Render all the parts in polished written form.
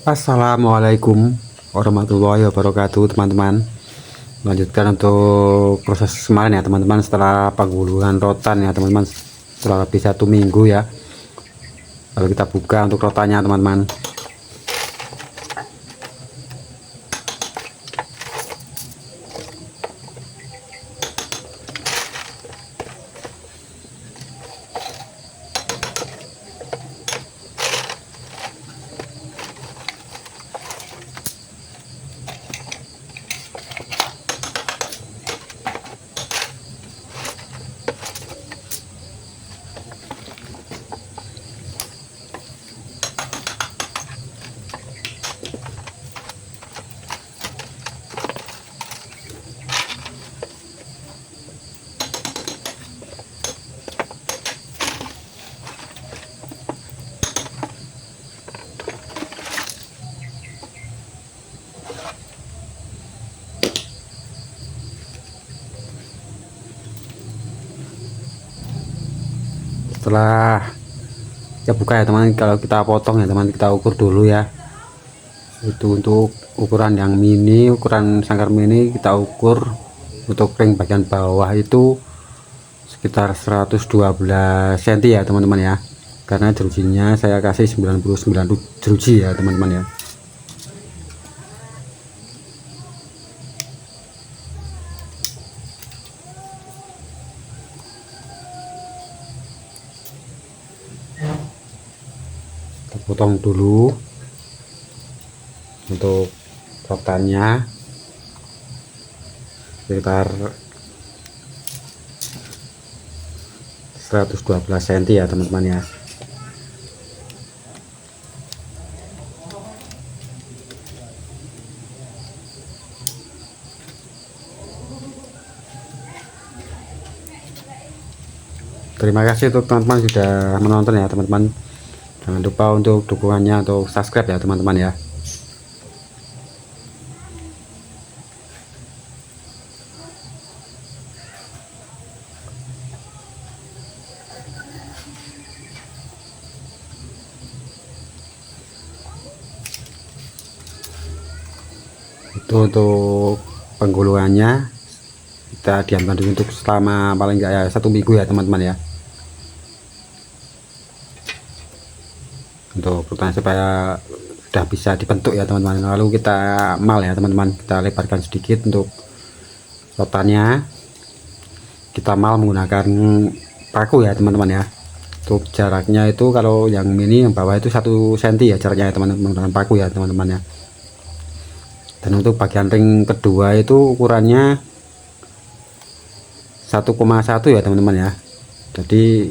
Assalamualaikum warahmatullahi wabarakatuh, teman-teman. Lanjutkan untuk proses kemarin ya, teman-teman. Setelah penggulungan rotan ya, teman-teman, setelah lebih 1 minggu ya, lalu kita buka untuk rotannya, teman-teman. Setelah kita buka ya, teman, kalau kita potong ya, teman, kita ukur dulu ya. Itu untuk ukuran yang mini, ukuran sangkar mini kita ukur untuk ring bagian bawah itu sekitar 112 cm ya, teman-teman ya, karena jerujinya saya kasih 99 jeruji ya, teman-teman ya. Kita potong dulu untuk rotannya sekitar 112 cm ya, teman-teman ya. Terima kasih untuk teman-teman sudah menonton ya, teman-teman. Jangan lupa untuk dukungannya untuk subscribe ya, teman-teman ya. Itu untuk penggulungannya kita diamkan dulu untuk selama paling enggak ya 1 minggu ya, teman-teman ya, untuk pertanyaan supaya sudah bisa dibentuk ya, teman-teman. Lalu kita mal ya, teman-teman, kita lebarkan sedikit untuk rotannya, kita mal menggunakan paku ya, teman-teman ya. Untuk jaraknya itu kalau yang mini yang bawah itu 1 cm ya jaraknya ya, teman-teman, menggunakan paku ya, teman-teman ya. Dan untuk bagian ring kedua itu ukurannya 1,1 ya, teman-teman ya, jadi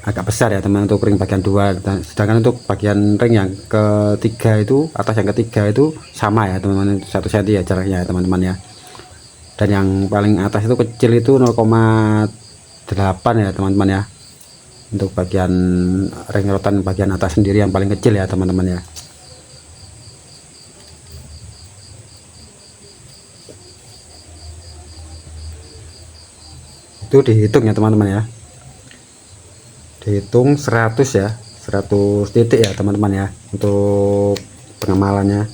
agak besar ya, teman, untuk ring bagian 2. Dan sedangkan untuk bagian ring yang ketiga itu, atas yang ketiga itu sama ya, teman-teman, 1 cm ya jaraknya ya, teman-teman ya. Dan yang paling atas itu kecil itu 0,8 ya, teman-teman ya, untuk bagian ring rotan bagian atas sendiri yang paling kecil ya, teman-teman ya. Itu dihitung ya, teman-teman ya, dihitung 100 ya, 100 titik ya, teman-teman ya, untuk pengemalannya.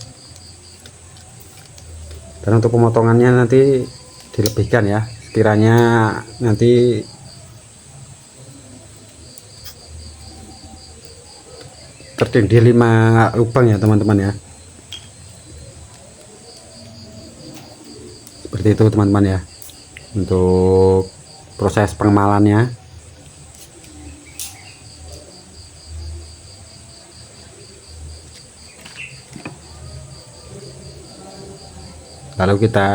Dan untuk pemotongannya nanti dilebihkan ya, sekiranya nanti terdiri 5 lubang ya, teman-teman ya, seperti itu, teman-teman ya, untuk proses pengemalannya. Lalu kita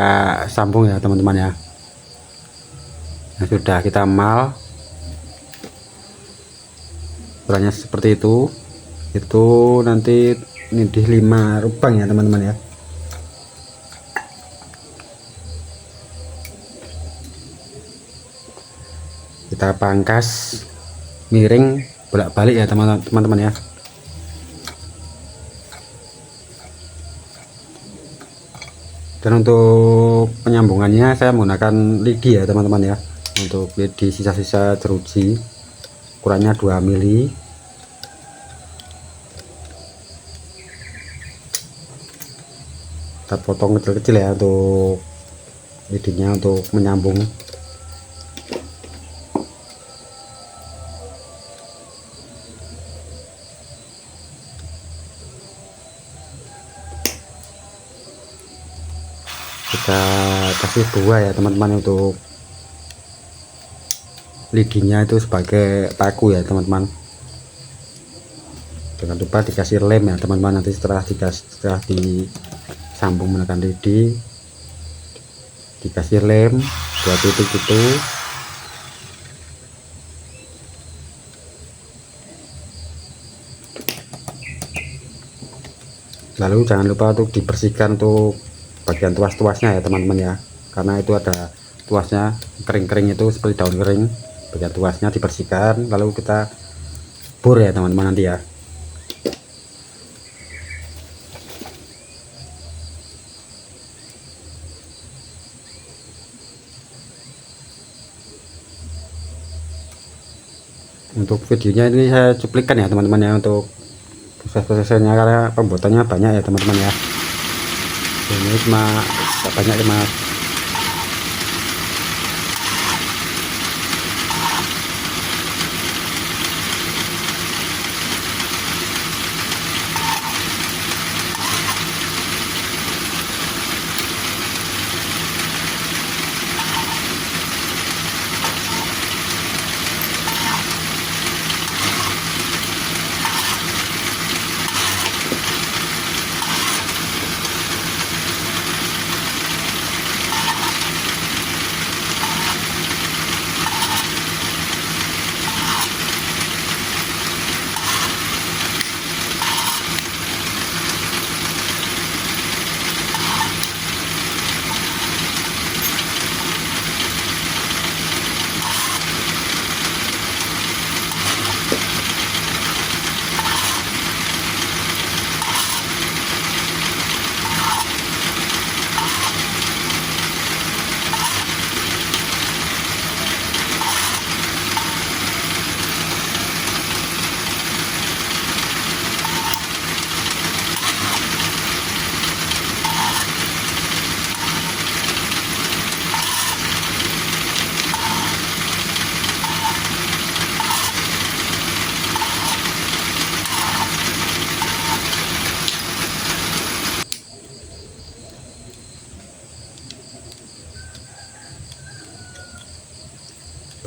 sambung ya, teman-teman ya. Nah, sudah kita mal ukurannya seperti itu nanti ini di 5 lubang ya, teman-teman ya. Kita pangkas miring bolak-balik ya, teman-teman ya. Dan untuk penyambungannya saya menggunakan lidi ya, teman-teman ya, untuk lidi sisa-sisa jeruji, ukurannya 2 mili. kita potong kecil-kecil ya untuk lidinya, untuk menyambung. Kita kasih buah ya teman-teman untuk lidinya itu sebagai paku ya teman-teman. Jangan lupa dikasih lem ya teman-teman, nanti setelah disambung menekan lidi dikasih lem 2 titik itu. Lalu jangan lupa untuk dibersihkan untuk bagian tuas-tuasnya ya teman-teman ya, karena itu ada tuasnya kering-kering itu seperti daun kering. Bagian tuasnya dibersihkan, lalu kita bor ya teman-teman nanti ya. Untuk videonya ini saya cuplikan ya teman-teman ya, untuk proses-prosesnya, karena pembuatannya banyak ya teman-teman ya. Ini cuma banyak cuma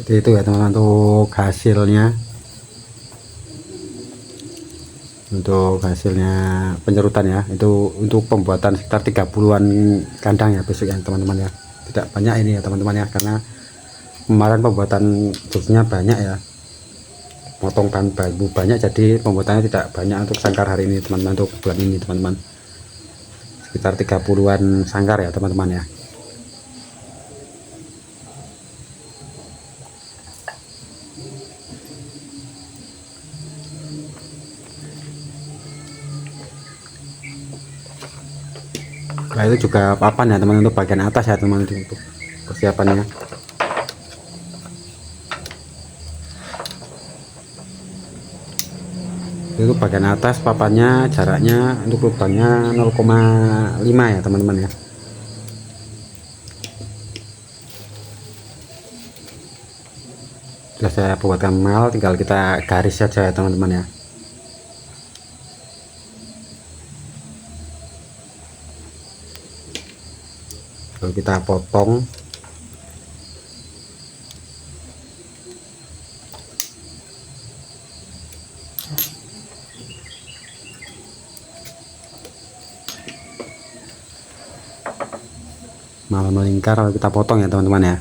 seperti itu ya teman-teman untuk hasilnya. Untuk hasilnya penyerutan ya, itu untuk pembuatan sekitar 30-an kandang ya besok ya teman-teman ya. Tidak banyak ini ya teman-teman ya, karena kemarin pembuatan joknya banyak ya, potong bahan bambu banyak, jadi pembuatannya tidak banyak untuk sangkar hari ini teman-teman, untuk bulan ini teman-teman. Sekitar 30-an sangkar ya teman-teman ya. Nah itu juga papan ya teman, untuk bagian atas ya teman, untuk persiapannya. Itu bagian atas papannya, jaraknya untuk lubangnya 0,5 ya teman-teman ya. Sudah saya buatkan mal, tinggal kita garis saja ya teman-teman ya. Lalu kita potong. Malah melingkar, lalu kita potong ya teman-teman ya.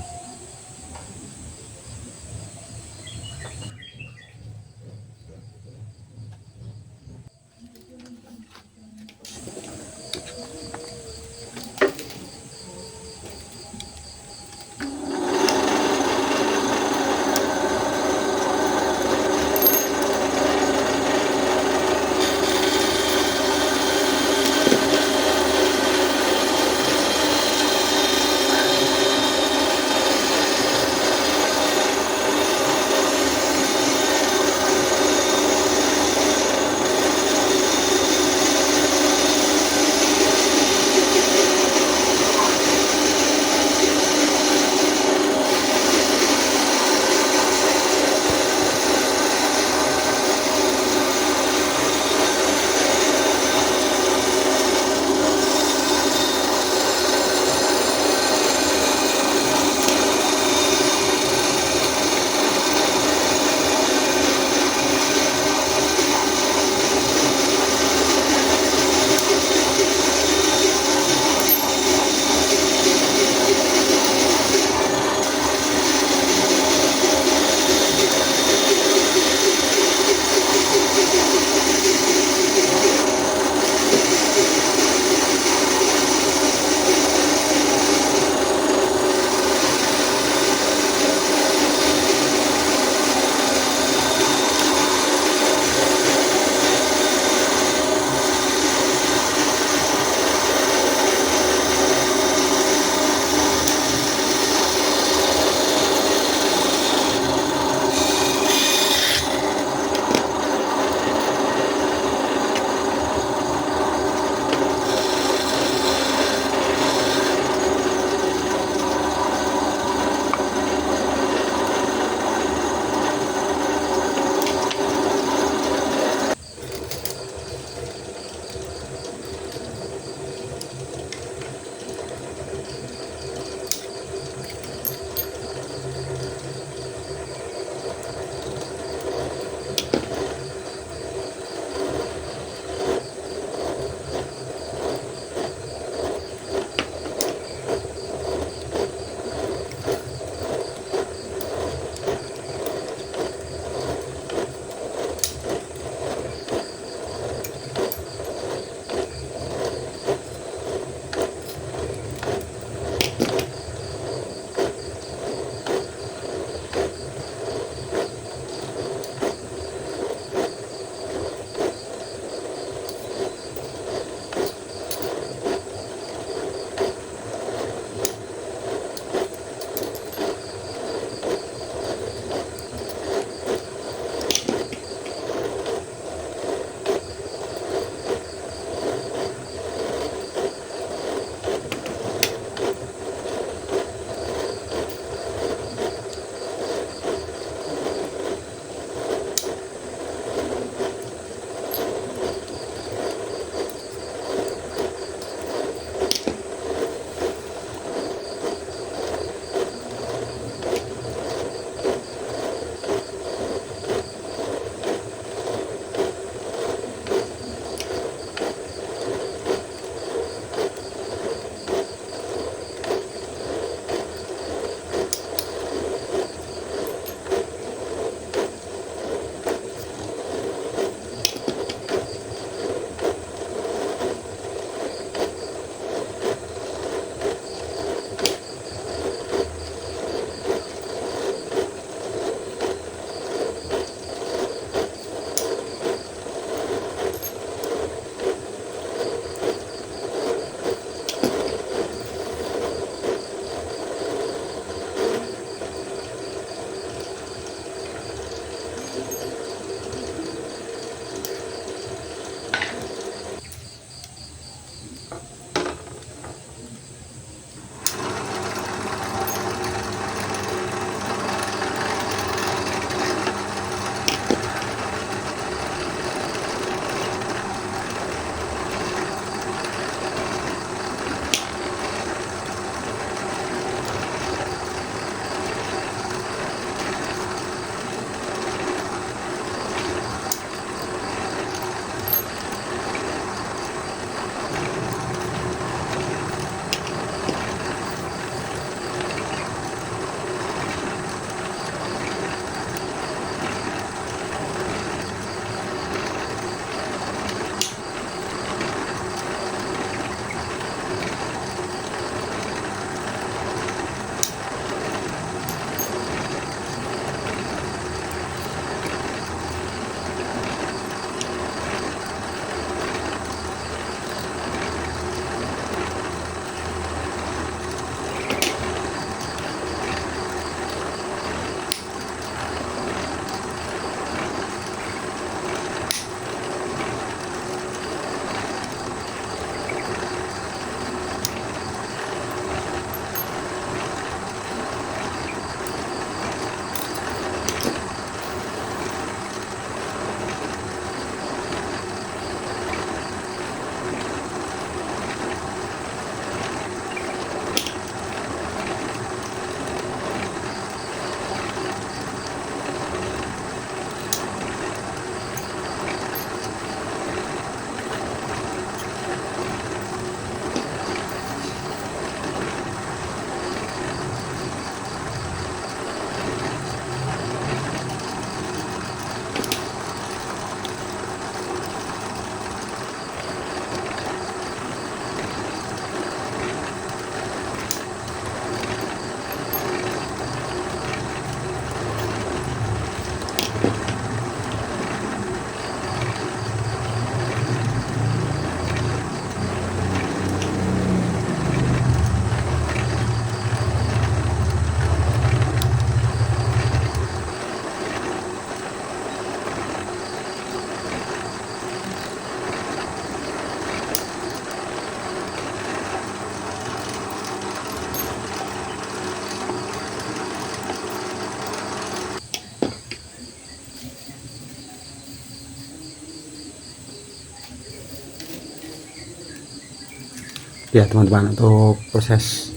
ya teman-teman, untuk proses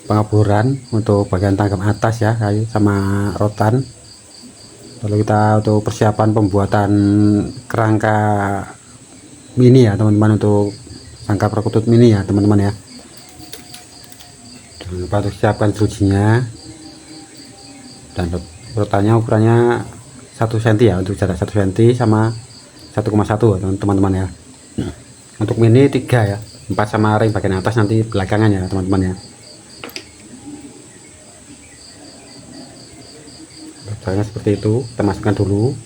pengaburan untuk bagian tangga atas ya, kayu sama rotan. Lalu kita untuk persiapan pembuatan kerangka mini ya teman-teman, untuk rangka perkutut mini ya teman-teman ya. Jangan lupa untuk siapkan jerujinya, dan rotannya ukurannya 1 cm ya, untuk jarak 1 cm sama 1,1 teman-teman ya. Untuk mini 3 ya, 4 sama ring bagian atas nanti belakangan ya teman-teman ya. Caranya seperti itu, kita masukkan dulu.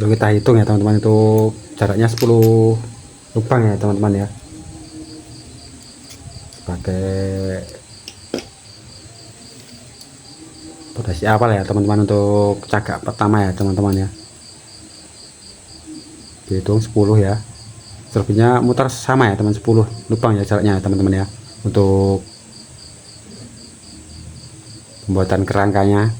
Lalu kita hitung ya teman-teman, itu jaraknya 10 lubang ya teman-teman ya, sebagai fondasi awal ya teman-teman, untuk cagak pertama ya teman-teman ya. Dihitung 10 ya, selebihnya muter sama ya teman, 10 lubang ya jaraknya ya teman-teman ya, untuk pembuatan kerangkanya.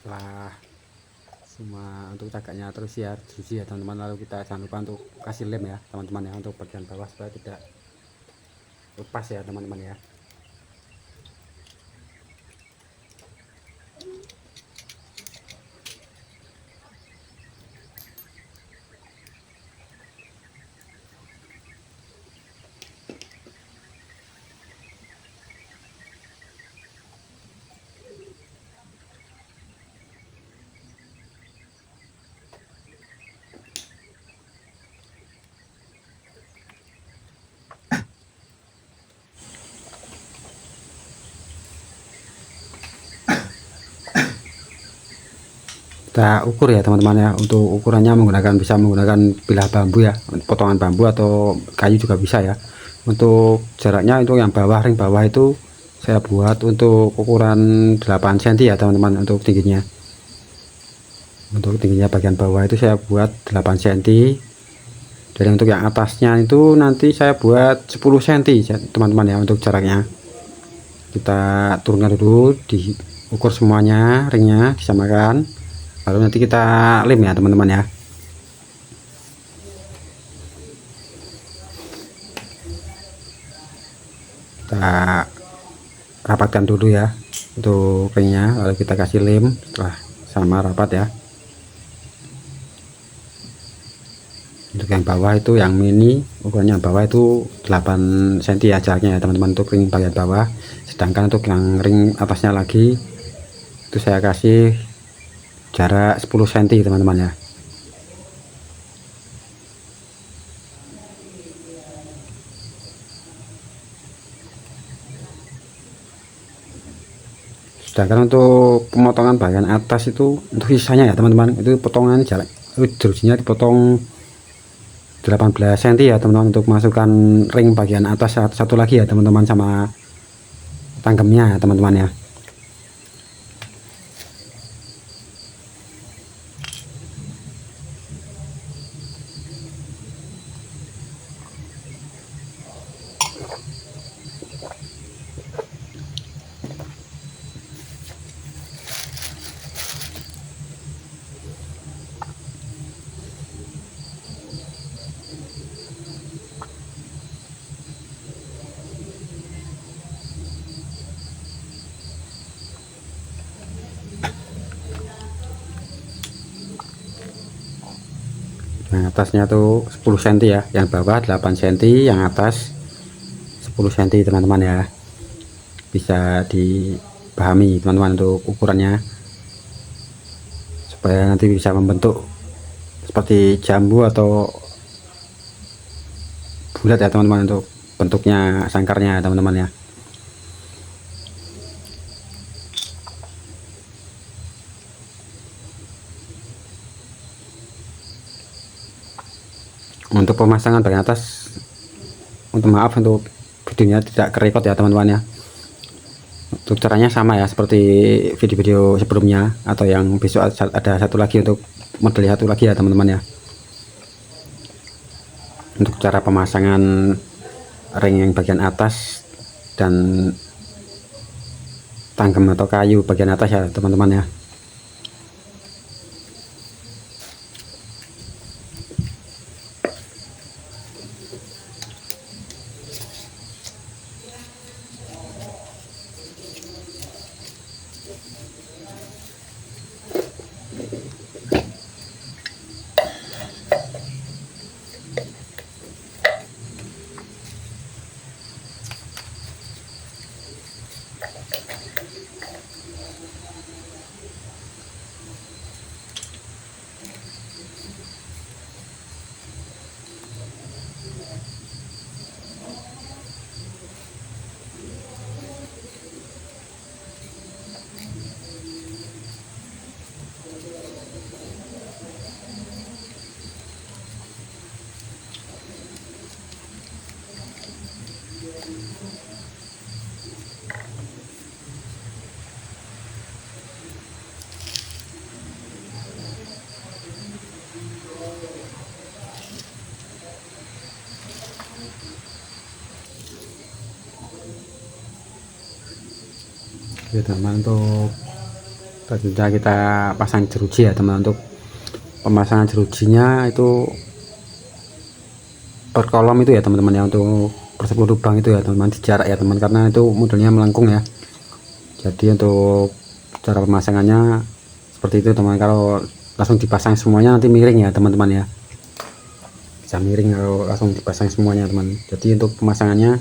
Setelah semua untuk cagaknya terus ya suci ya teman-teman, lalu kita jangan lupa untuk kasih lem ya teman-teman ya, untuk bagian bawah supaya tidak lepas ya teman-teman ya. Kita ukur ya teman-teman ya, untuk ukurannya bisa menggunakan bilah bambu ya, potongan bambu atau kayu juga bisa ya. Untuk jaraknya itu yang bawah, ring bawah itu saya buat untuk ukuran 8 cm ya teman-teman, untuk tingginya. Untuk tingginya bagian bawah itu saya buat 8 cm, dan untuk yang atasnya itu nanti saya buat 10 cm teman-teman ya. Untuk jaraknya kita turunkan dulu, diukur semuanya, ringnya disamakan, lalu nanti kita lem ya teman-teman ya. Kita rapatkan dulu ya untuk ringnya, lalu kita kasih lem setelah sama rapat ya. Untuk yang bawah itu, yang mini ukurannya bawah itu 8 cm ya jaraknya ya teman-teman, untuk ring bagian bawah. Sedangkan untuk yang ring atasnya lagi itu saya kasih jarak 10 cm teman-teman ya. Sedangkan untuk pemotongan bagian atas itu untuk sisanya ya teman-teman, itu potongan jarak jerujinya dipotong 18 cm ya teman-teman, untuk masukkan ring bagian atas satu lagi ya teman-teman, sama tanggemnya ya teman-teman ya. Yang atasnya tuh 10 cm ya, yang bawah 8 cm, yang atas 10 cm teman-teman ya. Bisa dipahami teman-teman untuk ukurannya, supaya nanti bisa membentuk seperti jambu atau bulat ya teman-teman, untuk bentuknya sangkarnya teman-teman ya. Untuk pemasangan bagian atas, untuk maaf untuk videonya tidak kerekod ya teman-teman ya. Untuk caranya sama ya seperti video-video sebelumnya, atau yang besok ada satu lagi untuk model satu lagi ya teman-teman ya. Untuk cara pemasangan ring yang bagian atas dan tanggem atau kayu bagian atas ya teman-teman ya. Oke teman, untuk selanjutnya kita pasang jeruji ya teman. Untuk pemasangan jerujinya itu per kolom itu ya teman-teman ya, untuk per 10 lubang itu ya teman-teman, di jarak ya teman, karena itu modelnya melengkung ya. Jadi untuk cara pemasangannya seperti itu teman. Kalau langsung dipasang semuanya nanti miring ya teman-teman ya, bisa miring kalau langsung dipasang semuanya teman. Jadi untuk pemasangannya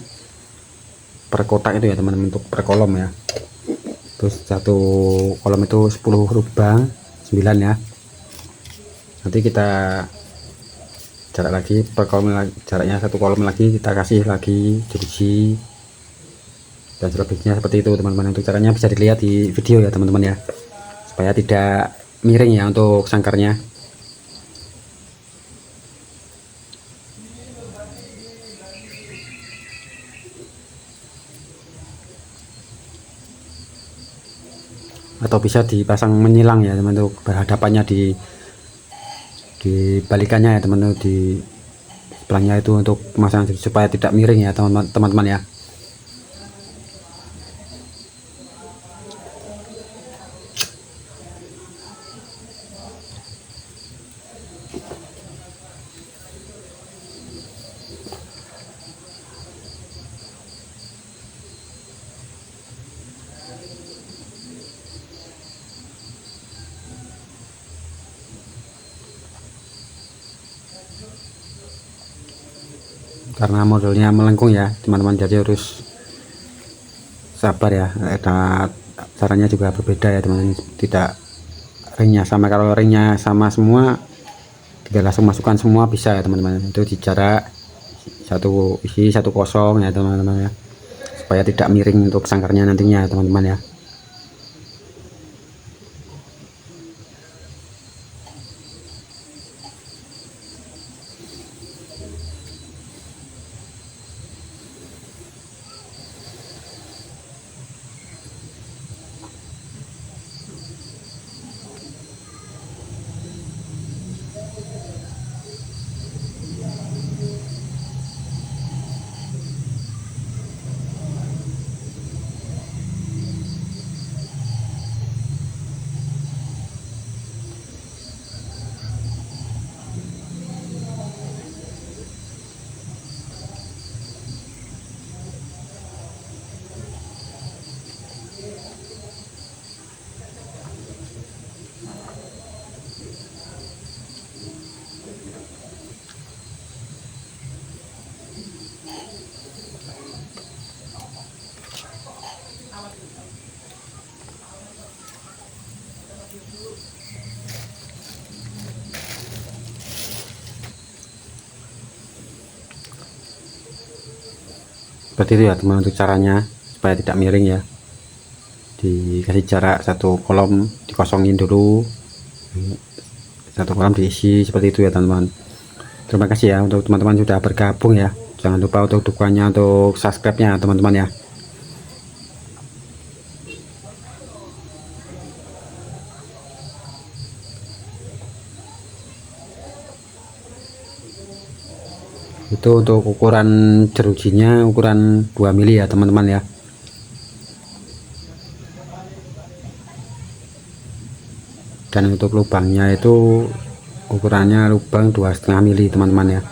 per kotak itu ya teman-teman, untuk per kolom ya. Terus satu kolom itu 10 lubang 9 ya. Nanti kita jarak lagi per kolom, jaraknya satu kolom lagi kita kasih lagi jeruji, dan selebihnya seperti itu teman-teman. Untuk caranya bisa dilihat di video ya teman-teman ya, supaya tidak miring ya untuk sangkarnya. Atau bisa dipasang menyilang ya teman, untuk berhadapannya di balikannya ya teman, di sebelahnya itu untuk pemasangan supaya tidak miring ya teman-teman ya. Karena modelnya melengkung ya teman-teman, jadi harus sabar ya. Ada caranya juga berbeda ya teman-teman, tidak ringnya sama. Kalau ringnya sama semua tinggal langsung masukkan semua bisa ya teman-teman, itu di jarak satu isi satu kosong ya teman-teman ya, supaya tidak miring untuk sangkarnya nantinya ya teman-teman ya. seperti itu ya teman, untuk caranya supaya tidak miring ya. Dikasih jarak satu kolom, dikosongin dulu, satu kolom diisi seperti itu ya teman-teman. Terima kasih ya untuk teman-teman sudah bergabung ya. Jangan lupa untuk dukungannya, untuk subscribe nya teman-teman ya. Itu untuk ukuran jerujinya ukuran 2 mili ya teman-teman ya. Dan untuk lubangnya itu ukurannya lubang 2,5 mili teman-teman ya.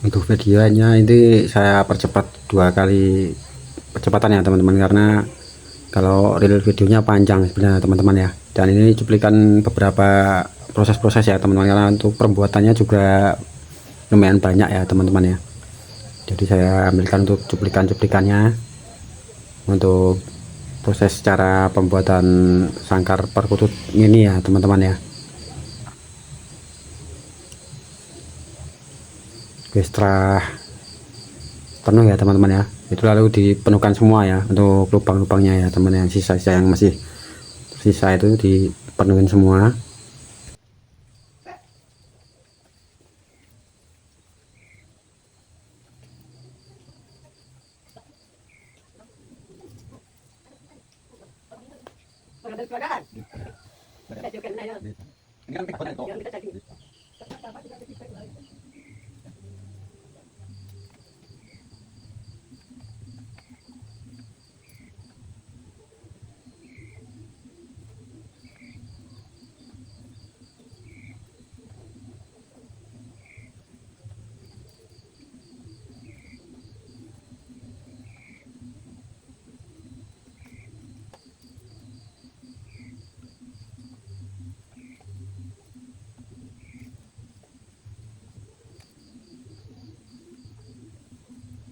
Untuk videonya ini saya percepat 2 kali percepatan ya teman-teman, karena kalau real videonya panjang sebenarnya teman-teman ya. Dan ini cuplikan beberapa proses-proses ya teman-teman, karena untuk pembuatannya juga lumayan banyak ya teman-teman ya. Jadi saya ambilkan untuk cuplikan-cuplikannya untuk proses cara pembuatan sangkar perkutut ini ya teman-teman ya. Oke, setelah penuh ya teman-teman ya, itu lalu dipenuhkan semua ya untuk lubang-lubangnya ya teman, yang sisa-sisa yang masih sisa itu dipenuhin semua.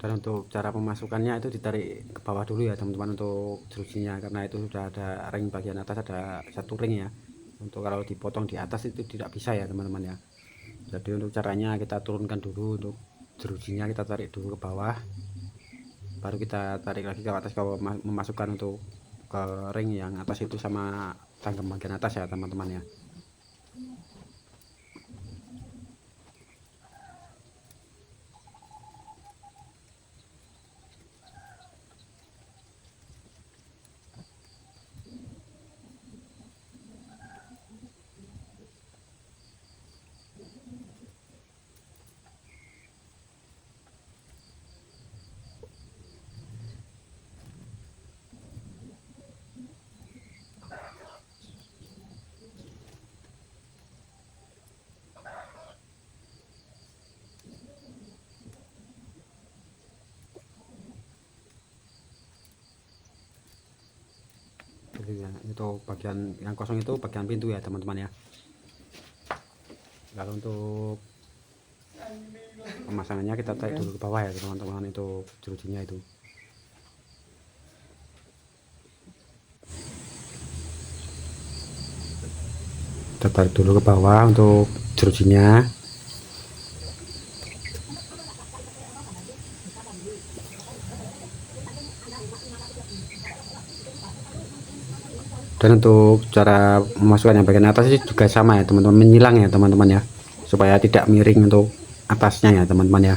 Dan untuk cara pemasukannya itu ditarik ke bawah dulu ya teman-teman untuk jerujinya, karena itu sudah ada ring bagian atas, ada satu ring ya. Untuk kalau dipotong di atas itu tidak bisa ya teman-teman ya. Jadi untuk caranya kita turunkan dulu, untuk jerujinya kita tarik dulu ke bawah, baru kita tarik lagi ke atas kalau memasukkan untuk ke ring yang atas itu sama cangkem bagian atas ya teman-teman ya. Jadi ya, itu bagian yang kosong itu bagian pintu ya teman-teman ya. Kalau untuk pemasangannya kita tarik dulu ke bawah ya teman-teman, itu jerujinya itu kita tarik dulu ke bawah untuk jerujinya. Dan untuk cara memasukkan yang bagian atas juga sama ya teman-teman, menyilang ya teman-teman ya, supaya tidak miring untuk atasnya ya teman-teman ya.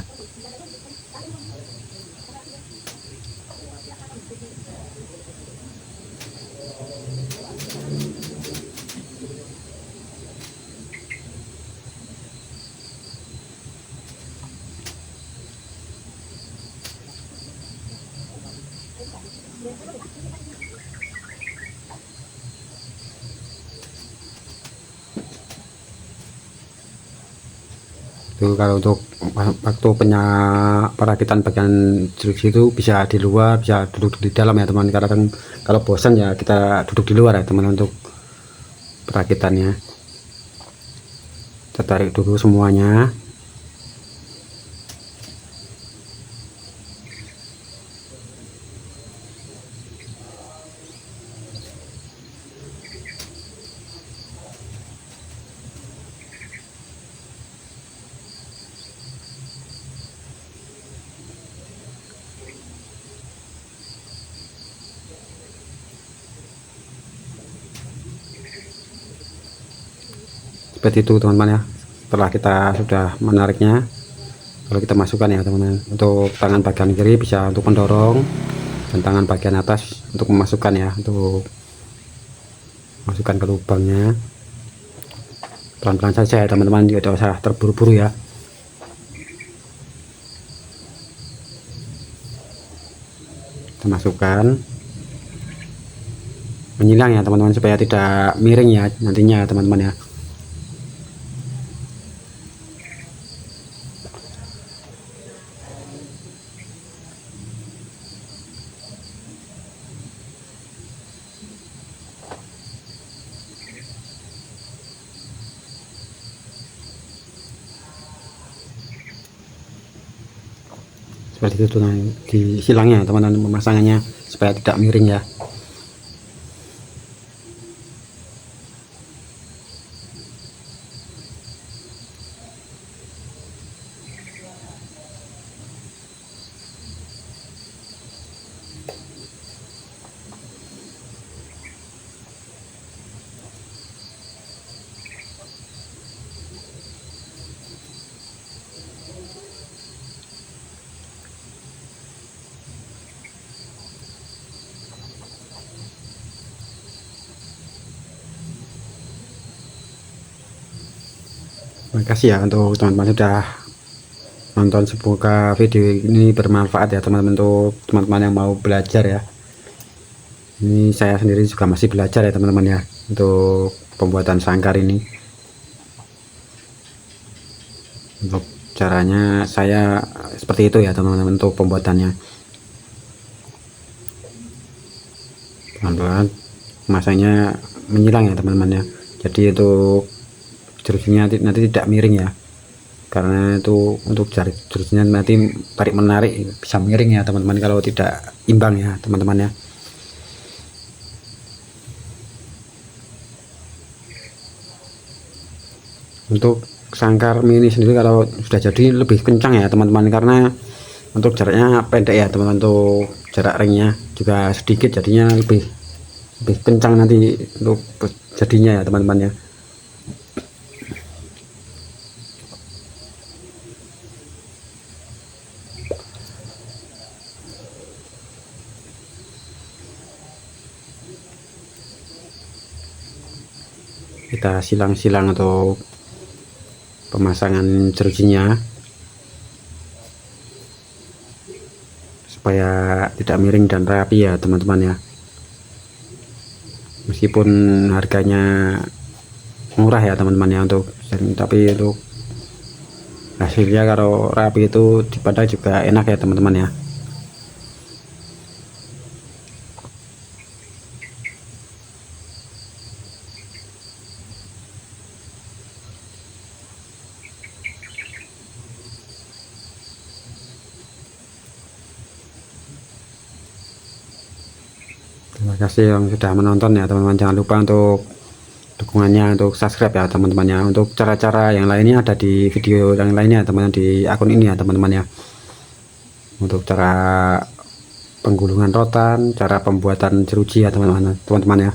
Itu kalau untuk waktu perakitan bagian jeruji itu bisa di luar, bisa duduk di dalam ya teman, karena kan kalau bosan ya kita duduk di luar ya teman untuk perakitannya. Kita tarik dulu semuanya. Seperti itu teman-teman ya. Setelah kita sudah menariknya, kalau kita masukkan ya teman-teman, untuk tangan bagian kiri bisa untuk mendorong, dan tangan bagian atas untuk memasukkan ya, untuk masukkan ke lubangnya. Pelan-pelan saja ya teman-teman, tidak usah terburu-buru ya. Kita masukkan, menyilang ya teman-teman, supaya tidak miring ya nantinya teman-teman ya. Seperti itu nah, disilangnya teman-teman pemasangannya supaya tidak miring ya. Terima kasih ya untuk teman-teman sudah nonton. Semoga video ini bermanfaat ya teman-teman, untuk teman-teman yang mau belajar ya. Ini saya sendiri juga masih belajar ya teman-teman ya, untuk pembuatan sangkar ini. Untuk caranya saya seperti itu ya teman-teman, untuk pembuatannya. Pelan-pelan masanya menyilang ya teman-teman ya, jadi untuk jerujinya nanti tidak miring ya, karena itu untuk jerujinya nanti tarik menarik bisa miring ya teman-teman, kalau tidak imbang ya teman-teman ya. Untuk sangkar mini sendiri kalau sudah jadi lebih kencang ya teman-teman, karena untuk jaraknya pendek ya teman-teman, untuk jarak ringnya juga sedikit, jadinya lebih kencang nanti untuk jadinya ya teman-teman ya. Kita silang-silang untuk pemasangan jerujinya supaya tidak miring dan rapi ya teman-teman ya. Meskipun harganya murah ya teman-teman ya untuk, tapi untuk hasilnya kalau rapi itu dipandang juga enak ya teman-teman ya. Terima kasih yang sudah menonton ya teman-teman, jangan lupa untuk dukungannya, untuk subscribe ya teman-temannya. Untuk cara-cara yang lainnya ada di video yang lainnya teman-teman, di akun ini ya teman-teman ya. Untuk cara penggulungan rotan, cara pembuatan jeruji ya teman-teman ya.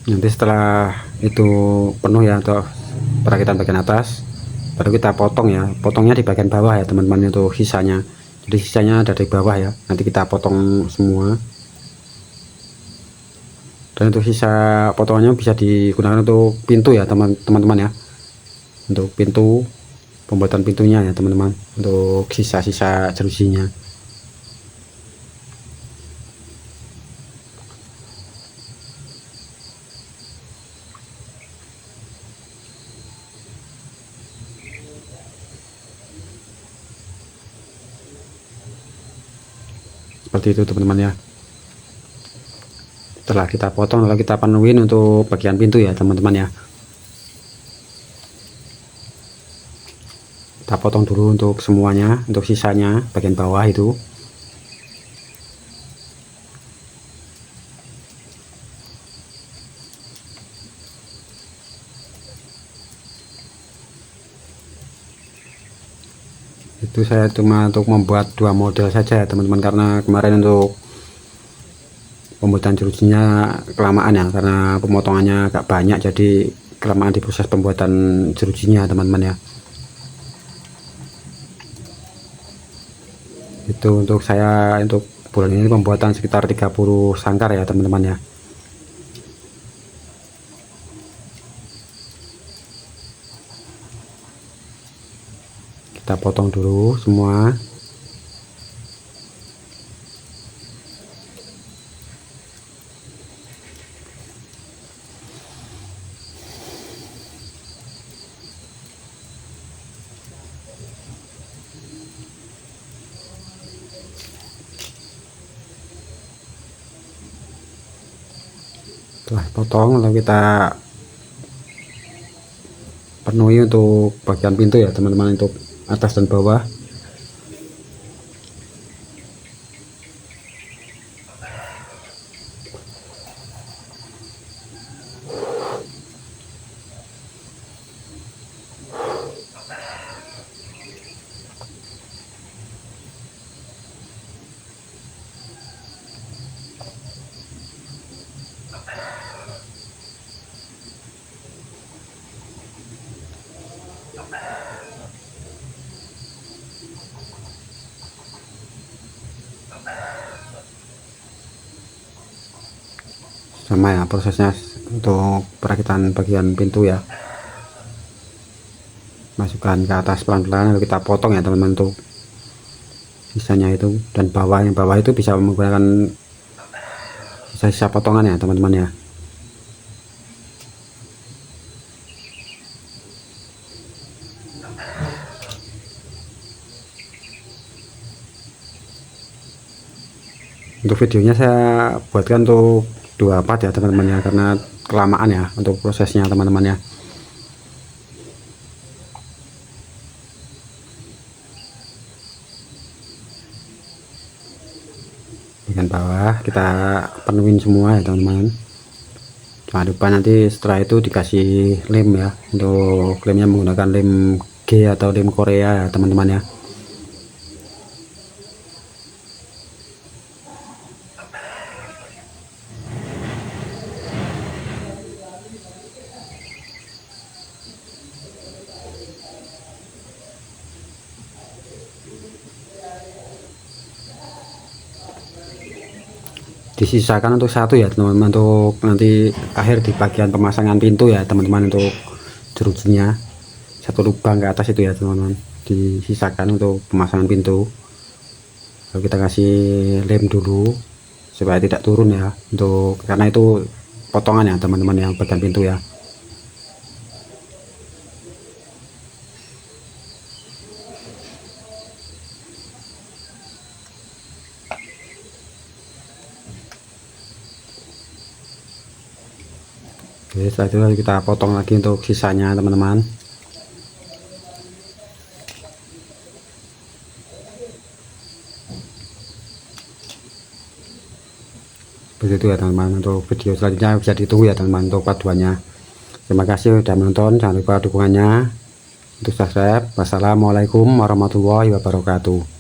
Nanti setelah itu penuh ya untuk perakitan bagian atas, baru kita potong ya, potongnya di bagian bawah ya teman-teman, untuk sisanya. Jadi sisanya ada di bawah ya, nanti kita potong semua. Dan untuk sisa potongannya bisa digunakan untuk pintu ya teman-teman ya. untuk pintu, pembuatan pintunya ya teman-teman, untuk sisa-sisa jerujinya. Seperti itu teman-teman ya. Setelah kita potong lalu kita penuhin untuk bagian pintu ya teman-teman ya. Kita potong dulu untuk semuanya, untuk sisanya bagian bawah itu. Itu saya cuma untuk membuat 2 model saja ya teman-teman, karena kemarin untuk pembuatan jerujinya kelamaan ya, karena pemotongannya agak banyak, jadi kelamaan di proses pembuatan jerujinya teman-teman ya. Itu untuk saya untuk bulan ini pembuatan sekitar 30 sangkar ya teman-teman ya. Kita potong dulu semua. Setelah potong lalu kita penuhi untuk bagian pintu ya teman-teman, untuk atas dan bawah. Sama ya prosesnya untuk perakitan bagian pintu ya. Masukkan ke atas pelan-pelan lalu kita potong ya teman-teman untuk sisanya itu, dan yang bawah itu bisa menggunakan sisa-sisa potongan ya teman-teman ya. Untuk videonya saya buatkan untuk 2 part ya teman-teman ya, karena kelamaan ya untuk prosesnya teman-teman ya. Bagian bawah kita penuhin semua ya teman-teman. Jangan lupa nanti setelah itu dikasih lem ya, untuk lemnya menggunakan lem G atau lem Korea ya teman-teman ya. Disisakan untuk satu ya teman-teman, untuk nanti akhir di bagian pemasangan pintu ya teman-teman, untuk jerujinya satu lubang ke atas itu ya teman-teman, disisakan untuk pemasangan pintu. Lalu kita kasih lem dulu supaya tidak turun ya, untuk karena itu potongan ya teman-teman yang bagian pintu ya. Oke, setelah itu kita potong lagi untuk sisanya teman-teman. Begitu ya teman-teman, untuk video selanjutnya bisa ditunggu ya teman-teman untuk part 2 nya. Terima kasih sudah menonton, jangan lupa dukungannya untuk subscribe. Wassalamualaikum warahmatullahi wabarakatuh.